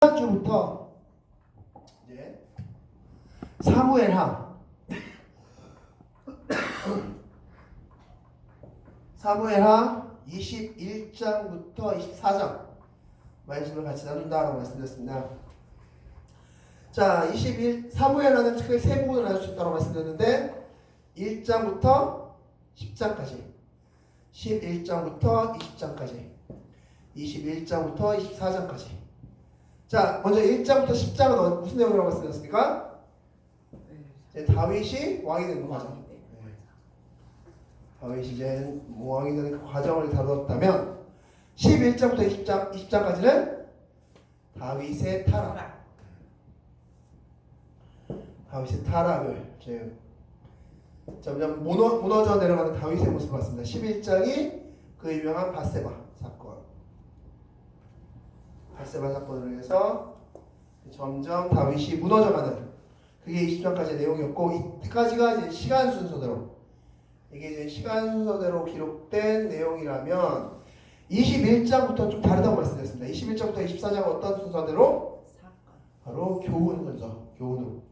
주부터 이제 사무엘하 21장부터 24장 말씀을 같이 나눈다라고 말씀드렸습니다. 자, 사무엘하는 크게 세 부분을 나눌 수 있다고 말씀드렸는데 1장부터 10장까지 11장부터 20장까지 21장부터 24장까지. 자, 먼저 1장부터 10장은 무슨 내용이라고 말씀드렸습니까? 다윗이 왕이 되는 과정. 다윗이 이제 왕이 되는 그 과정을 다루었다면 11장부터 20장까지는 다윗의 타락. 다윗의 타락을 이제 점점 무너져 내려가는 다윗의 모습을 봤습니다. 11장이 그 유명한 밧세바 사건. 밧세바 사건으로 해서 점점 다윗이 무너져가는 그게 20장까지의 내용이었고, 이때까지가 이제 시간 순서대로 이게 이제 시간 순서대로 기록된 내용이라면 21장부터 좀 다르다고 말씀드렸습니다. 21장부터 24장 어떤 순서대로? 바로 교훈 순서, 교훈으로.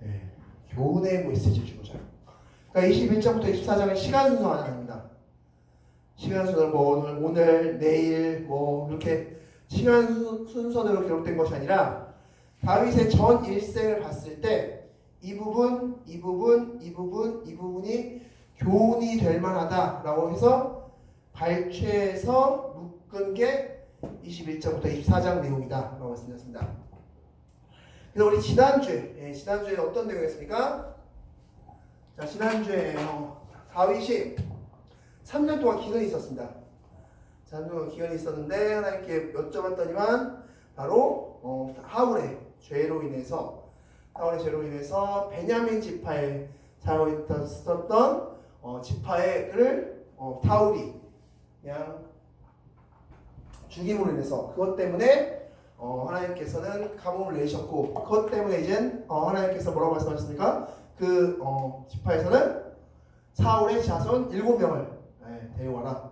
네, 교훈의 메시지를 주고자. 그러니까 21장부터 24장은 시간 순서가 아닙니다. 시간 순서는 뭐 오늘, 내일 뭐 이렇게 시간 순서대로 기록된 것이 아니라 다윗의 전 일생을 봤을 때 이 부분이 교훈이 될 만하다라고 해서 발췌해서 묶은 게 21장부터 24장 내용이다라고 말씀드렸습니다. 그래서 우리 지난주에 어떤 내용이었습니까? 자, 지난주에 다윗이 3년 동안 기근이 있었습니다. 3년 동안 기근이 있었는데 하나님께 여쭤봤더니만 바로 하울의 죄로 인해서 베냐민 지파에 살고 있었던 지파를 다울이 그냥 죽임으로 인해서 그것 때문에 하나님께서는 가뭄을 내셨고, 그것 때문에 이제 하나님께서 뭐라고 말씀하셨습니까? 그 지파에서는 사울의 자손 7명을 데려와라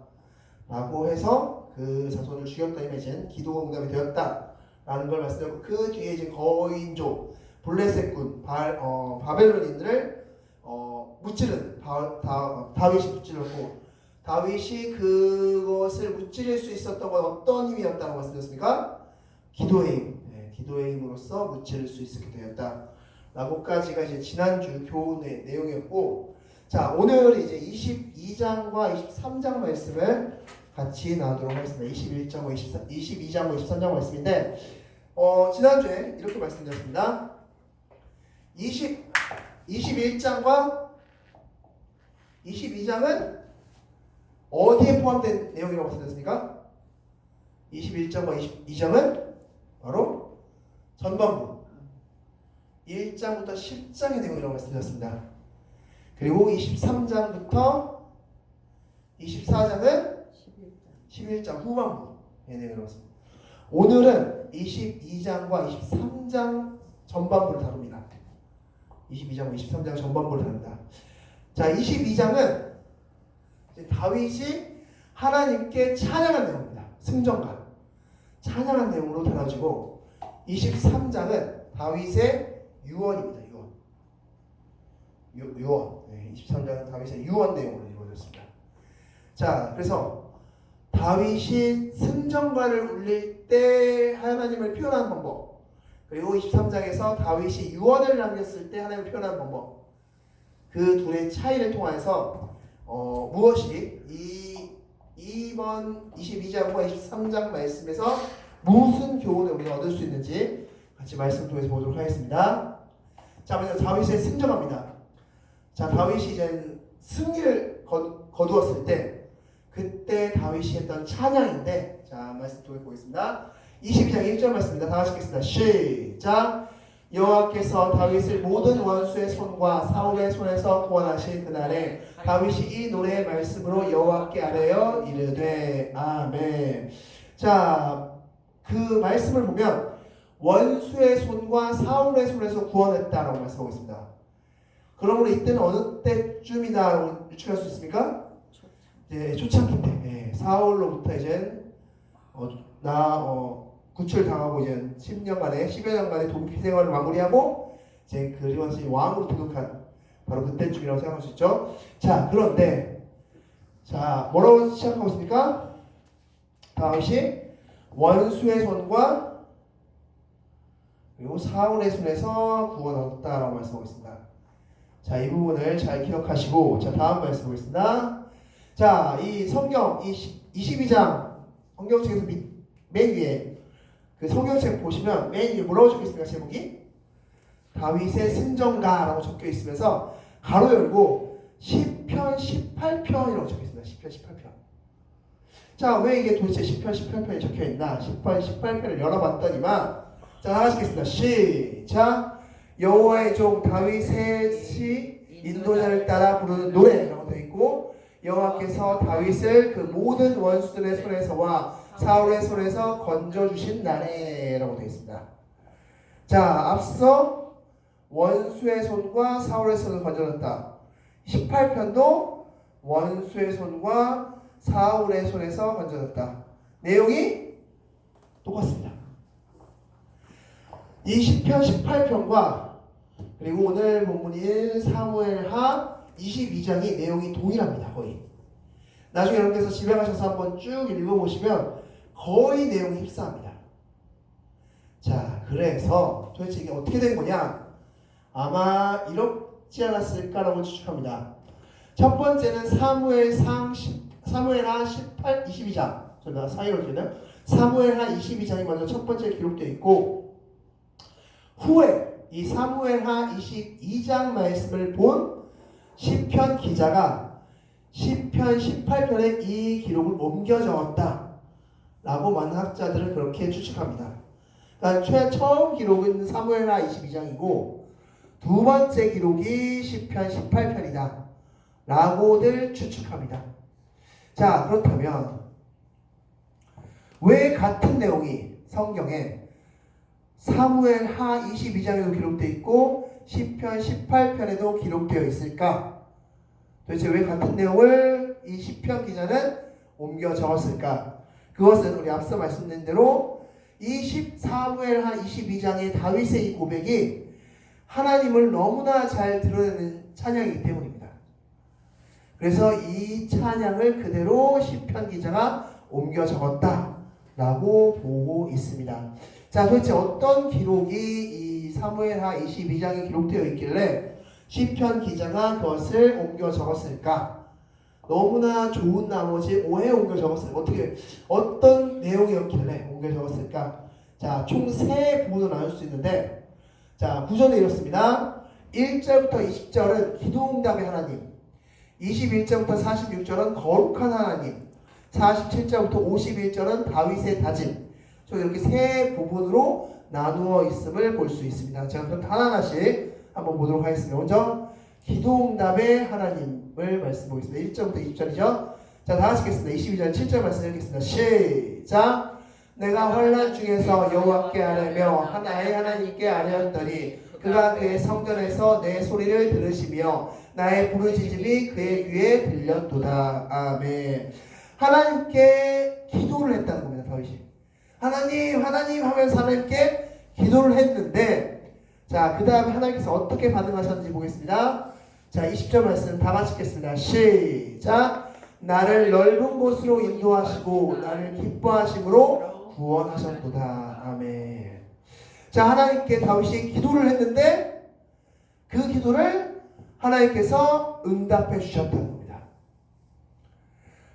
라고 해서 그 자손을 죽였더니 이제 기도가 응답이 되었다라는 걸 말씀드렸고, 그 뒤에 이제 거인족 블레셋군 바벨론인들을 무찌른 다윗이 무찌르고, 다윗이 그것을 무찌를 수 있었던 건 어떤 힘이었다고 말씀드렸습니까? 기도의 힘, 기도의 힘으로써 무찌를 수 있게 되었다 라고까지가 이제 지난주 교훈의 내용이었고, 자, 오늘 이제 22장과 23장 말씀을 같이 나누도록 하겠습니다. 22장과 23장 말씀인데, 지난주에 이렇게 말씀드렸습니다. 21장과 22장은 어디에 포함된 내용이라고 말씀드렸습니까? 21장과 22장은 바로 전반부 1장부터 10장의 내용이라고 말씀드렸습니다. 그리고 23장부터 24장은 11장 후반부의 내용이라고 했습니다. 오늘은 22장과 23장 전반부를 다룹니다. 22장과 23장 전반부를 다룬다. 자, 22장은 다윗이 하나님께 찬양한 내용입니다. 승전가 찬양한 내용으로 다뤄지고, 23장은 다윗의 유언입니다. 유언. 23장은 다윗의 유언 내용으로 이루어졌습니다. 자, 그래서 다윗이 승전가를 울릴 때 하나님을 표현하는 방법, 그리고 23장에서 다윗이 유언을 남겼을 때 하나님을 표현하는 방법, 그 둘의 차이를 통해서 무엇이 이번 22장과 23장 말씀에서 무슨 교훈을 우리가 얻을 수 있는지 같이 말씀 통해서 보도록 하겠습니다. 자, 먼저 다윗의 승전가입니다. 자, 다윗이 이제 승리를 거두었을 때 그때 다윗이 했던 찬양인데, 자, 말씀 통해 보겠습니다. 22장 1절 말씀입니다. 다 같이 읽겠습니다. 시작. 여호와께서 다윗을 모든 원수의 손과 사울의 손에서 구원하신 그날에 다윗이 이 노래의 말씀으로 여호와께 아뢰어 이르되 아멘. 자, 그 말씀을 보면 원수의 손과 사울의 손에서 구원했다라고 말씀하고 있습니다. 그러므로 이때는 어느 때쯤이다라고 유추할 수 있습니까? 초창기 때. 사울로부터 이제 구출당하고 이제 10년간의 10여 년간의 동피 생활을 마무리하고 이제 그리고서 왕으로 등극한 바로 그때쯤이라고 생각할 수 있죠. 자, 그런데 자 뭐라고 시작하고 있습니까? 다윗이 원수의 손과 그리고 사울의 손에서 구원 얻었다라고 말씀하고 있습니다. 자, 이 부분을 잘 기억하시고 자 다음 말씀 보겠습니다. 자, 이 성경 이 22장 성경책에서 맨 위에 그 성경책 보시면 맨 위에 뭐라고 적혀 있습니까? 제목이 다윗의 승전가라고 적혀 있으면서 가로 열고 시편 18편이라고 적혀 있습니다. 시편 18편. 자, 왜 이게 도대체 시편 18편이 적혀 있나? 시편 18편을 열어봤더니만 자, 하시겠습니다. 시작. 여호와의 종 다윗의 인도자를 따라 부르는 노래라고 되어 있고 여호와께서 다윗을 그 모든 원수들의 손에서와 사울의 손에서 건져주신 날에라고 되어 있습니다. 자, 앞서 원수의 손과 사울의 손을 건져줬다. 18편도 원수의 손과 사울의 손에서 건져졌다. 내용이 똑같습니다. 이 시편 18편과 그리고 오늘 본문인 사무엘하 22장이 내용이 동일합니다. 거의. 나중에 여러분께서 집에 가셔서 한번 쭉 읽어보시면 거의 내용이 흡사합니다. 자, 그래서 도대체 이게 어떻게 된 거냐? 아마 이렇지 않았을까라고 추측합니다. 첫 번째는 사무엘하 22장. 저희가 사이로 되나요? 사무엘하 22장이 먼저 첫 번째 기록되어 있고 후에 이 사무엘하 22장 말씀을 본 시편 기자가 시편 18편에 이 기록을 옮겨 적었다 라고 많은 학자들은 그렇게 추측합니다. 그러니까 처음 기록은 사무엘하 22장이고 두 번째 기록이 시편 18편이다 라고들 추측합니다. 자, 그렇다면 왜 같은 내용이 성경에 사무엘하 22장에도 기록되어 있고 시편 18편에도 기록되어 있을까? 도대체 왜 같은 내용을 이 시편 기자는 옮겨 적었을까? 그것은 우리 앞서 말씀드린 대로 이 사무엘하 22장의 다윗의 이 고백이 하나님을 너무나 잘 드러내는 찬양이기 때문입니다. 그래서 이 찬양을 그대로 시편 기자가 옮겨 적었다라고 보고 있습니다. 자, 도대체 어떤 기록이 이 사무엘하 22장에 기록되어 있길래 시편 기자가 그것을 옮겨 적었을까? 너무나 좋은 나머지 오해 옮겨 적었을까? 어떤 내용이었길래 옮겨 적었을까? 자, 총 세 부분으로 나눌 수 있는데 자, 구절은 이렇습니다. 1절부터 20절은 기도응답의 하나님, 21절부터 46절은 거룩한 하나님, 47절부터 51절은 다윗의 다짐. 이렇게 세 부분으로 나누어 있음을 볼 수 있습니다. 제가 그럼 하나하나씩 한번 보도록 하겠습니다. 먼저 기도응답의 하나님을 말씀 보겠습니다. 1절부터 20절이죠. 자, 다 같이 읽겠습니다. 22절 7절 말씀 읽겠습니다. 시작. 내가 환난 중에서 여호와께 아뢰며 하나의 하나님께 아뢰었더니 그가 그의 성전에서 내 소리를 들으시며 나의 부르짖음이 그의 귀에 들렸도다. 아멘. 하나님께 기도를 했다는 겁니다. 다윗이. 하나님 하면서 하나님께 기도를 했는데 자, 그 다음에 하나님께서 어떻게 반응하셨는지 보겠습니다. 자, 20절 말씀 다 같이 읽겠습니다. 시작. 나를 넓은 곳으로 인도하시고 나를 기뻐하심으로 구원하셨도다. 아멘. 자, 하나님께 다윗이 기도를 했는데 그 기도를 하나님께서 응답해 주셨다는 겁니다.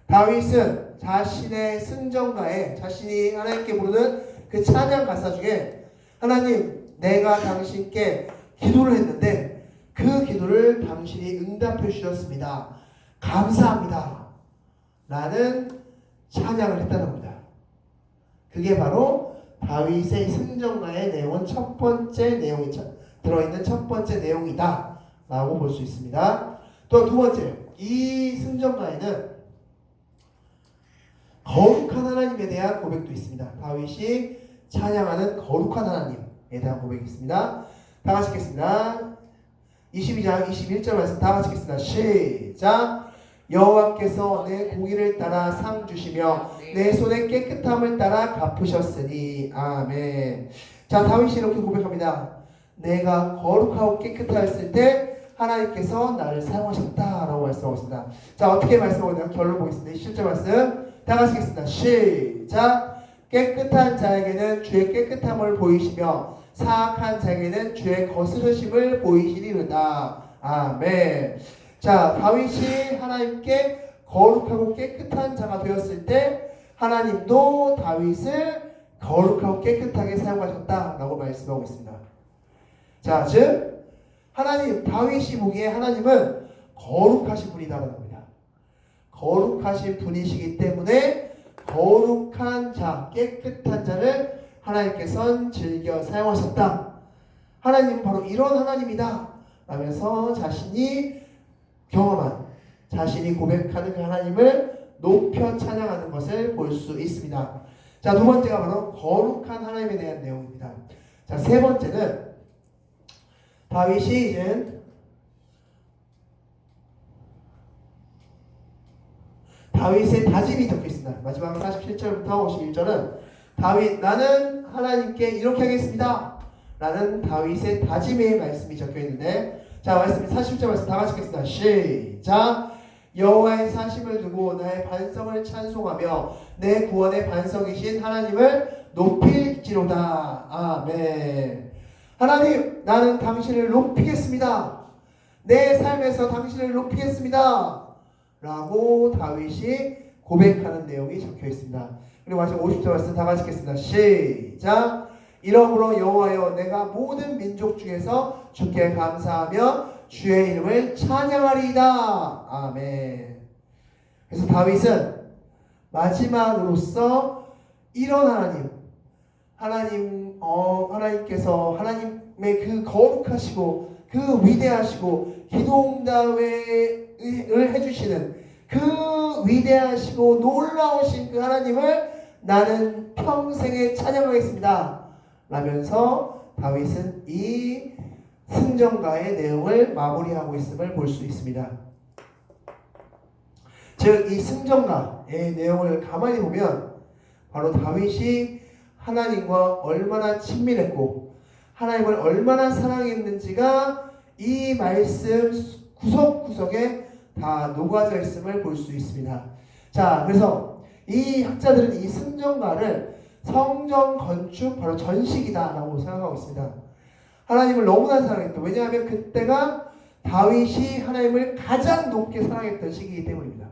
다윗은 자신의 승전가에 자신이 하나님께 부르는 그 찬양 가사 중에 하나님, 내가 당신께 기도를 했는데 그 기도를 당신이 응답해 주셨습니다. 감사합니다. 라는 찬양을 했다는 겁니다. 그게 바로 다윗의 승전가의 내용은 첫 번째 내용이 들어있는 첫 번째 내용이다 라고 볼 수 있습니다. 또 두 번째, 이 승전가에는 거룩한 하나님에 대한 고백도 있습니다. 다윗이 찬양하는 거룩한 하나님에 대한 고백이 있습니다. 다 같이 읽겠습니다. 22장 21절 말씀 다 같이 읽겠습니다. 시작. 여호와께서 내 공의를 따라 상 주시며 내 손의 깨끗함을 따라 갚으셨으니. 아멘. 자, 다윗이 이렇게 고백합니다. 내가 거룩하고 깨끗하였을 때 하나님께서 나를 사용하셨다라고 말씀하고 있습니다. 자, 어떻게 말씀하고 있나 결론 보겠습니다. 20절 말씀 다 같이 읽겠습니다. 시작. 깨끗한 자에게는 주의 깨끗함을 보이시며 사악한 자에게는 주의 거스르심을 보이시리로다. 아멘. 자, 다윗이 하나님께 거룩하고 깨끗한 자가 되었을 때 하나님도 다윗을 거룩하고 깨끗하게 사용하셨다라고 말씀하고 있습니다. 자, 즉 하나님, 다윗이 보기에 하나님은 거룩하신 분이다라는 겁니다. 거룩하신 분이시기 때문에 거룩한 자, 깨끗한 자를 하나님께서는 즐겨 사용하셨다. 하나님은 바로 이런 하나님이다 라면서 자신이 경험한, 자신이 고백하는 그 하나님을 높여 찬양하는 것을 볼 수 있습니다. 자, 두 번째가 바로 거룩한 하나님에 대한 내용입니다. 자, 세 번째는 다윗이 이제 다윗의 다짐이 적혀 있습니다. 마지막 47절부터 51절은 다윗, 나는 하나님께 이렇게 하겠습니다 라는 다윗의 다짐의 말씀이 적혀 있는데, 자, 말씀 40절 말씀 다 같이 읽겠습니다. 시작. 여호와의 사심을 두고 나의 반성을 찬송하며 내 구원의 반석이신 하나님을 높일지로다. 아멘. 하나님, 나는 당신을 높이겠습니다. 내 삶에서 당신을 높이겠습니다 라고 다윗이 고백하는 내용이 적혀 있습니다. 그리고 마지막 50절 말씀 다 같이 읽겠습니다. 시작. 이러므로 여호와여, 내가 모든 민족 중에서 주께 감사하며 주의 이름을 찬양하리이다. 아멘. 그래서 다윗은 마지막으로서 이런 하나님께서 하나님의 그 거룩하시고 그 위대하시고 기도응답을 해주시는 그 위대하시고 놀라우신 그 하나님을 나는 평생에 찬양하겠습니다 라면서 다윗은 이 승전가의 내용을 마무리하고 있음을 볼 수 있습니다. 즉, 이 승전가의 내용을 가만히 보면 바로 다윗이 하나님과 얼마나 친밀했고 하나님을 얼마나 사랑했는지가 이 말씀 구석구석에 다 녹아져 있음을 볼 수 있습니다. 자, 그래서 이 학자들은 이 승전가를 성전 건축 바로 전식이다 라고 생각하고 있습니다. 하나님을 너무나 사랑했다. 왜냐하면 그때가 다윗이 하나님을 가장 높게 사랑했던 시기이기 때문입니다.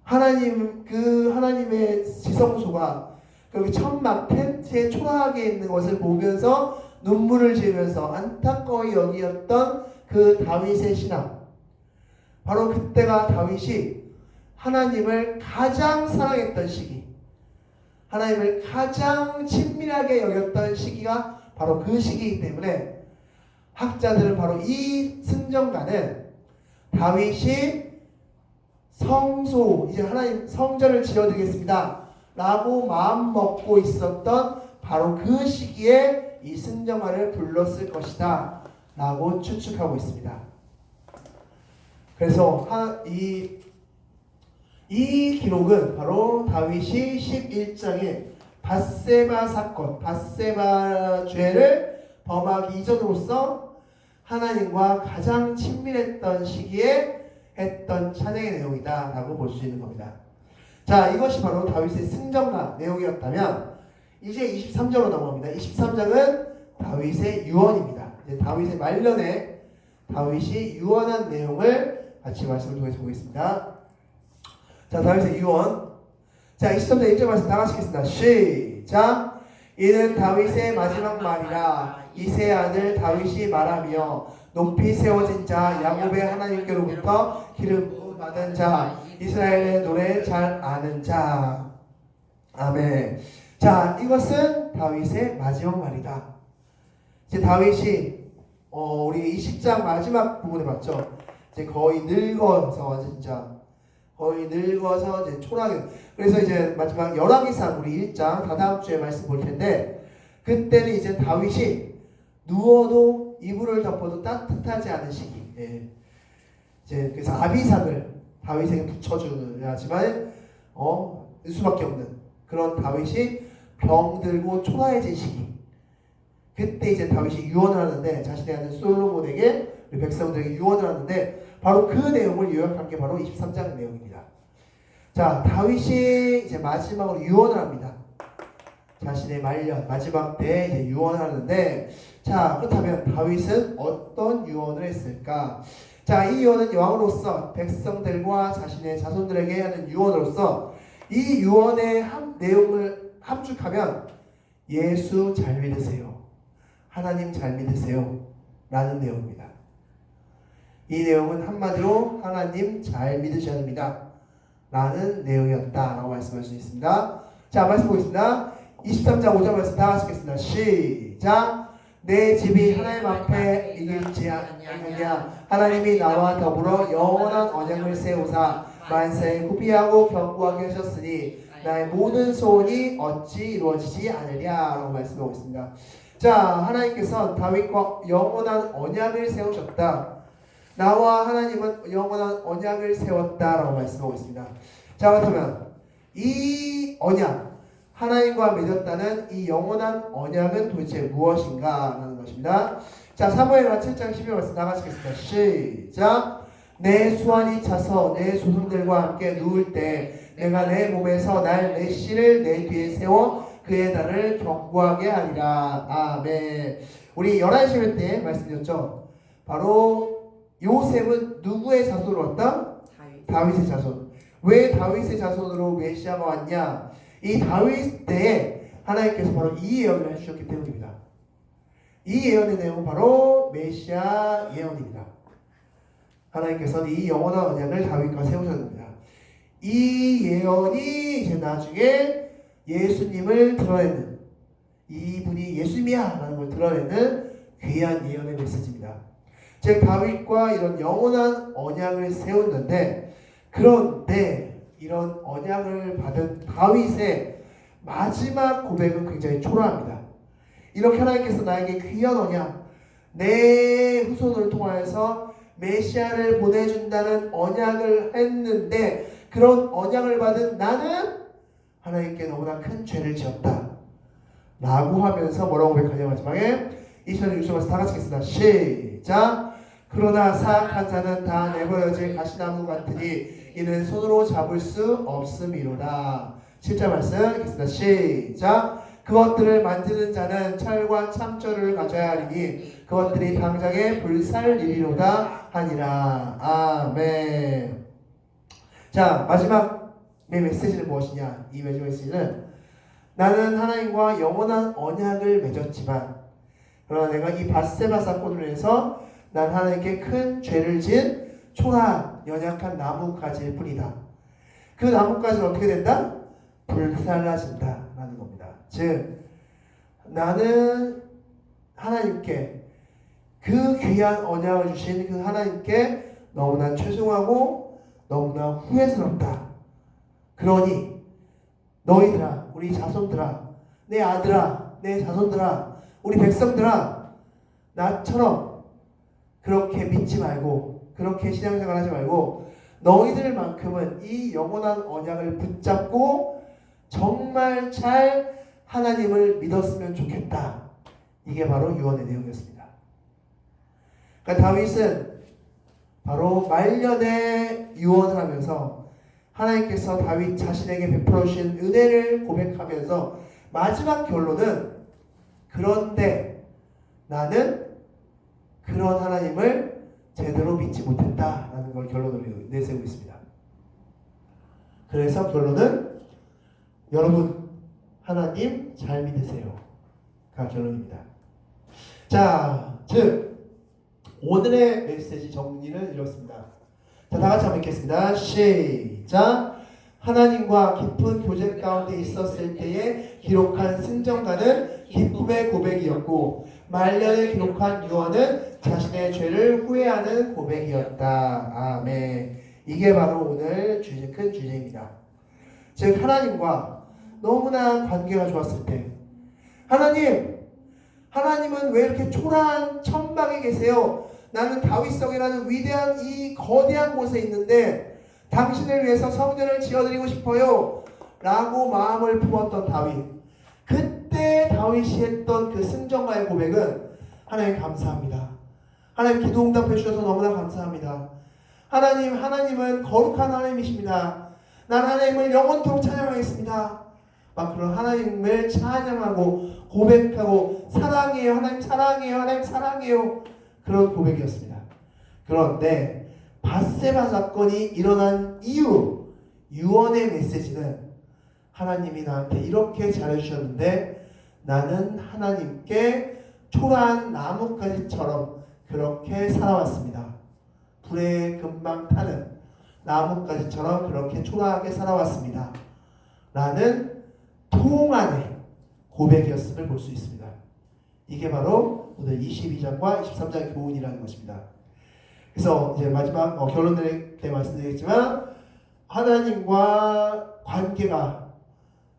하나님의 지성소가 그 천막 텐트에 초라하게 있는 것을 보면서 눈물을 지으면서 안타까워 여기었던 그 다윗의 신앙, 바로 그때가 다윗이 하나님을 가장 사랑했던 시기, 하나님을 가장 친밀하게 여겼던 시기가 바로 그 시기이기 때문에 학자들은 바로 이 승전가는 다윗이 성소, 이제 하나님 성전을 지어드리겠습니다 라고 마음 먹고 있었던 바로 그 시기에 이 승전가를 불렀을 것이다 라고 추측하고 있습니다. 그래서 이 기록은 바로 다윗이 11장에 밧세바 사건, 밧세바 죄를 범하기 이전으로서 하나님과 가장 친밀했던 시기에 했던 찬양의 내용이다 라고 볼 수 있는 겁니다. 자, 이것이 바로 다윗의 승전가 내용이었다면 이제 23장으로 넘어갑니다. 23장은 다윗의 유언입니다. 이제 다윗의 말년에 다윗이 유언한 내용을 같이 말씀을 통해서 보겠습니다. 자, 다윗의 유언. 자, 23장 1절 말씀 다 같이 읽겠습니다. 시작. 이는 다윗의 마지막 말이라. 이새의 아들 다윗이 말하며 높이 세워진 자 야곱의 하나님께로부터 기름 받은 자 이스라엘의 노래 잘 아는 자. 아멘. 자, 이것은 다윗의 마지막 말이다. 이제 다윗이 우리 20장 마지막 부분에 봤죠. 이제 거의 늙어서 이제 초라하게. 그래서 이제 마지막 열왕기상 우리 1장 다다음 주에 말씀 볼 텐데, 그때는 이제 다윗이 누워도 이불을 덮어도 따뜻하지 않은 시기. 예. 이제 그래서 아비삭을 다윗에게 붙여줘야지만 수밖에 없는 그런 다윗이 병들고 초라해진 시기. 그때 이제 다윗이 유언을 하는데 자신의 아들 솔로몬에게 백성들에게 유언을 하는데 바로 그 내용을 요약한 게 바로 23장 내용입니다. 자, 다윗이 이제 마지막으로 유언을 합니다. 자신의 말년 마지막 때 이제 유언을 하는데 자, 그렇다면 다윗은 어떤 유언을 했을까? 자, 이 유언은 왕으로서 백성들과 자신의 자손들에게 하는 유언으로서 이 유언의 내용을 함축하면 예수 잘 믿으세요. 하나님 잘 믿으세요. 라는 내용입니다. 이 내용은 한마디로 하나님 잘 믿으셔야 됩니다. 라는 내용이었다라고 말씀할 수 있습니다. 자, 말씀 보겠습니다. 23장 5절 말씀 다 같이 읽겠습니다. 시작. 내 집이 하나님 앞에 이길지 아니하냐. 하나님이 나와 더불어 영원한 언약을 세우사 만세에 구비하고 견고하게 하셨으니 나의 모든 소원이 어찌 이루어지지 않으랴 라고 말씀하고 있습니다. 자, 하나님께서 다윗과 영원한 언약을 세우셨다. 나와 하나님은 영원한 언약을 세웠다라고 말씀하고 있습니다. 자, 그렇다면 이 언약, 하나님과 맺었다는 이 영원한 언약은 도대체 무엇인가 라는 것입니다. 자, 사무엘하 7장 12절 말씀 나가시겠습니다. 시작. 내 수완이 차서 내 조상들과 함께 누울 때 내가 내 몸에서 날 메시를 내 뒤에 세워 그의 단을 견고하게 하리라. 아멘. 우리 11시 때 말씀드렸죠. 바로 요셉은 누구의 자손으로 왔다? 다윗의 자손. 왜 다윗의 자손으로 메시아가 왔냐? 이 다윗 때에 하나님께서 바로 이 예언을 해주셨기 때문입니다. 이 예언의 내용은 바로 메시아 예언입니다. 하나님께서는 이 영원한 언약을 다윗과 세우셨습니다. 이 예언이 이제 나중에 예수님을 드러내는, 이분이 예수님이야 라는 걸 드러내는 귀한 예언의 메시지입니다. 즉 다윗과 이런 영원한 언약을 세웠는데, 그런데 이런 언약을 받은 다윗의 마지막 고백은 굉장히 초라합니다. 이렇게 하나님께서 나에게 귀한 언약, 내 후손을 통하여서 메시아를 보내준다는 언약을 했는데, 그런 언약을 받은 나는 하나님께 너무나 큰 죄를 지었다 라고 하면서 뭐라고 고백하냐. 마지막에 20절 60절에서 다 같이 읽겠습니다. 시작. 그러나 사악한 자는 다 내버려질 가시나무 같으니 이는 손으로 잡을 수 없음이로다. 7절 말씀 읽겠습니다. 시작. 그것들을 만지는 자는 철과 참철을 가져야 하리니 그것들이 당장에 불살리리로다 하니라. 아멘. 자, 마지막 내 메시지는 무엇이냐? 이 마지막 메시지는 나는 하나님과 영원한 언약을 맺었지만 그러나 내가 이 밧세바 사건으로 인해서 난 하나님께 큰 죄를 지은 초라한 연약한 나뭇가지일 뿐이다. 그 나뭇가지는 어떻게 된다? 불살라진다 라는 겁니다. 즉 나는 하나님께 그 귀한 언약을 주신 그 하나님께 너무나 죄송하고 너무나 후회스럽다. 그러니 너희들아, 우리 자손들아, 내 아들아, 내 자손들아, 우리 백성들아, 나처럼 그렇게 믿지 말고 그렇게 신앙생활 하지 말고 너희들만큼은 이 영원한 언약을 붙잡고 정말 잘 하나님을 믿었으면 좋겠다. 이게 바로 유언의 내용이었습니다. 그러니까 다윗은 바로 말년에 유언을 하면서 하나님께서 다윗 자신에게 베풀어 주신 은혜를 고백하면서 마지막 결론은 그런데 나는 그런 하나님을 제대로 믿지 못했다라는 걸 결론으로 내세우고 있습니다. 그래서 결론은 여러분 하나님 잘 믿으세요가 결론입니다. 자, 즉 오늘의 메시지 정리는 이렇습니다. 자, 다 같이 한번 읽겠습니다. 시작. 하나님과 깊은 교제 가운데 있었을 때에 기록한 승정가는 기쁨의 고백이었고 말년에 기록한 유언은 자신의 죄를 후회하는 고백이었다. 아멘. 이게 바로 오늘 큰 주제입니다. 즉 하나님과 너무나 관계가 좋았을 때 하나님은 왜 이렇게 초라한 천막에 계세요? 나는 다윗성이라는 위대한 이 거대한 곳에 있는데 당신을 위해서 성전을 지어드리고 싶어요 라고 마음을 품었던 다윗. 그때 다윗이 했던 그 승전가의 고백은 하나님 감사합니다. 하나님 기도 응답해 주셔서 너무나 감사합니다. 하나님은 거룩한 하나님이십니다. 난 하나님을 영원토록 찬양하겠습니다. 막 그런 하나님을 찬양하고 고백하고 사랑해요, 하나님 사랑해요, 하나님 사랑해요. 그런 고백이었습니다. 그런데 밧세바 사건이 일어난 이후 유언의 메시지는 하나님이 나한테 이렇게 잘해주셨는데 나는 하나님께 초라한 나뭇가지처럼 그렇게 살아왔습니다. 불에 금방 타는 나뭇가지처럼 그렇게 초라하게 살아왔습니다. 라는 통안의 고백이었음을 볼 수 있습니다. 이게 바로 오늘 22장과 23장의 교훈이라는 것입니다. 그래서 이제 마지막 결론을 때 말씀드리겠지만 하나님과 관계가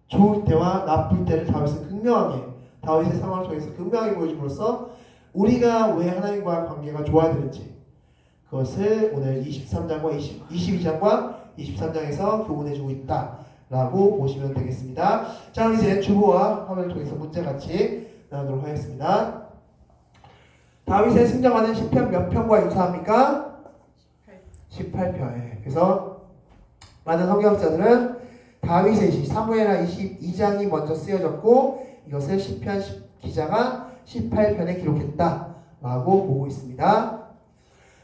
좋을 때와 나쁠 때를 다윗의 상황을 통해서 극명하게 보여줌으로써 우리가 왜 하나님과 관계가 좋아야 되는지 그것을 오늘 23장과 22장과 23장에서 교훈해주고 있다라고 보시면 되겠습니다. 자, 이제 주보와 화면을 통해서 문제 같이 나누도록 하겠습니다. 다윗의 승정하는 시편 몇 편과 유사합니까? 18편. 그래서 많은 성경학자들은 다윗의 시 사무엘하 22장이 먼저 쓰여졌고 이것을 시편 기자가 18편에 기록했다라고 보고 있습니다.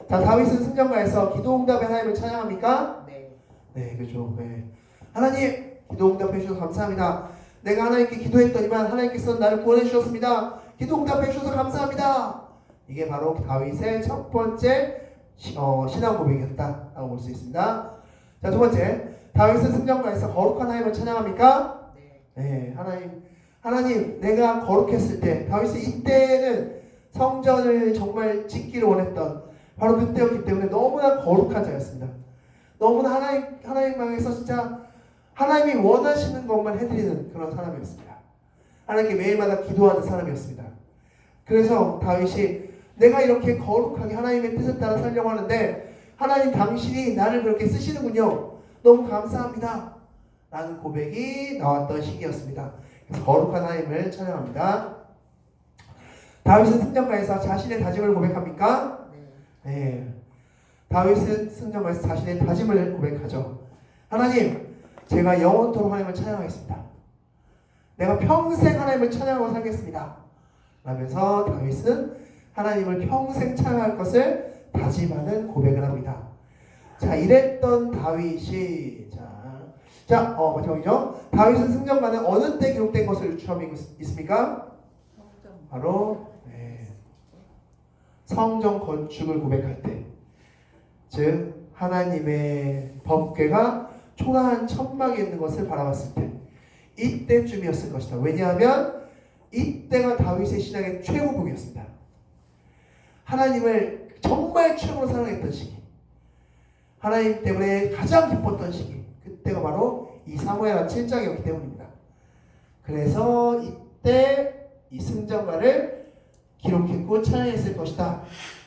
자, 다윗은 승전가에서 기도응답의 하나님을 찬양합니까? 네, 그렇죠. 네. 하나님, 기도응답해 주셔서 감사합니다. 내가 하나님께 기도했더니만 하나님께서 나를 구원해 주셨습니다. 기도응답해 주셔서 감사합니다. 이게 바로 다윗의 첫 번째 신앙 고백이었다라고 볼 수 있습니다. 자, 두 번째, 다윗은 승전가에서 거룩한 하나님을 찬양합니까? 네, 하나님, 내가 거룩했을 때, 다윗이 이때는 성전을 정말 짓기를 원했던 바로 그때였기 때문에 너무나 거룩한 자였습니다. 너무나 하나님 향해서 진짜 하나님이 원하시는 것만 해드리는 그런 사람이었습니다. 하나님께 매일마다 기도하는 사람이었습니다. 그래서 다윗이 내가 이렇게 거룩하게 하나님의 뜻에 따라 살려고 하는데 하나님 당신이 나를 그렇게 쓰시는군요. 너무 감사합니다. 라는 고백이 나왔던 시기였습니다. 그래서 거룩한 하나님을 찬양합니다. 다윗은 승전가에서 자신의 다짐을 고백합니까? 네. 다윗은 승전가에서 자신의 다짐을 고백하죠. 하나님, 제가 영원토록 하나님을 찬양하겠습니다. 내가 평생 하나님을 찬양하고 살겠습니다. 라면서 다윗은 하나님을 평생 찬양할 것을 다짐하는 고백을 합니다. 자, 이랬던 다윗이 마지막이죠. 다윗은 승전가는 어느 때 기록된 것을 유추하고 있습니까? 바로 성전 건축을 고백할 때, 즉 하나님의 법궤가 초라한 천막에 있는 것을 바라봤을 때, 이때쯤이었을 것이다. 왜냐하면 이때가 다윗의 신앙의 최고봉이었습니다. 하나님을 정말 최고로 사랑했던 시기, 하나님 때문에 가장 기뻤던 시기, 그때가 바로 이 사무엘하 7장이었기 때문입니다. 그래서 이때 이 승전가를 기록했고 찬양했을 것이다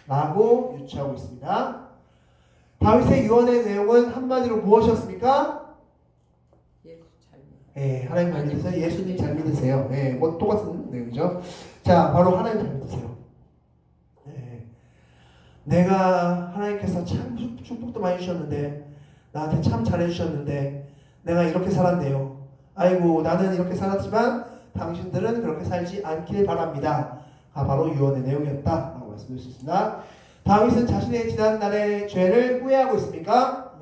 라고 유추하고 있습니다. 다윗의 유언의 내용은 한마디로 무엇이었습니까? 하나님 잘 믿으세요. 예수님 잘 믿으세요. 뭐 똑같은 내용이죠. 자, 바로 하나님 잘 믿으세요. 내가 하나님께서 참 축복도 많이 주셨는데 나한테 참 잘해주셨는데 내가 이렇게 살았네요. 아이고, 나는 이렇게 살았지만 당신들은 그렇게 살지 않길 바랍니다. 바로 유언의 내용이었다라고 말씀드릴 수 있습니다. 다윗은 자신의 지난날의 죄를 후회하고 있습니까?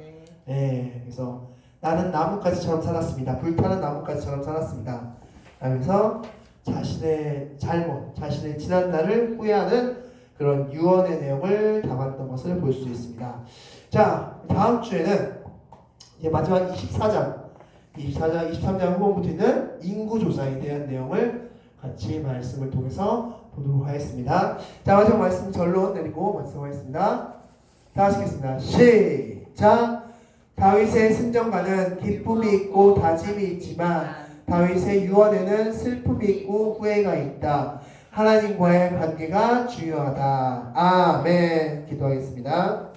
네. 그래서 나는 나뭇가지처럼 살았습니다. 불타는 나뭇가지처럼 살았습니다. 하면서 자신의 잘못, 자신의 지난날을 후회하는 그런 유언의 내용을 담았던 것을 볼 수 있습니다. 자, 다음 주에는 이제 마지막 24장, 23장 후반부터 있는 인구조사에 대한 내용을 같이 말씀을 통해서 보도록 하겠습니다. 자, 마지막 말씀 결론 내리고 말씀하겠습니다. 다 하시겠습니다. 시작! 다윗의 승전가는 기쁨이 있고 다짐이 있지만 다윗의 유언에는 슬픔이 있고 후회가 있다. 하나님과의 관계가 중요하다. 아멘. 기도하겠습니다.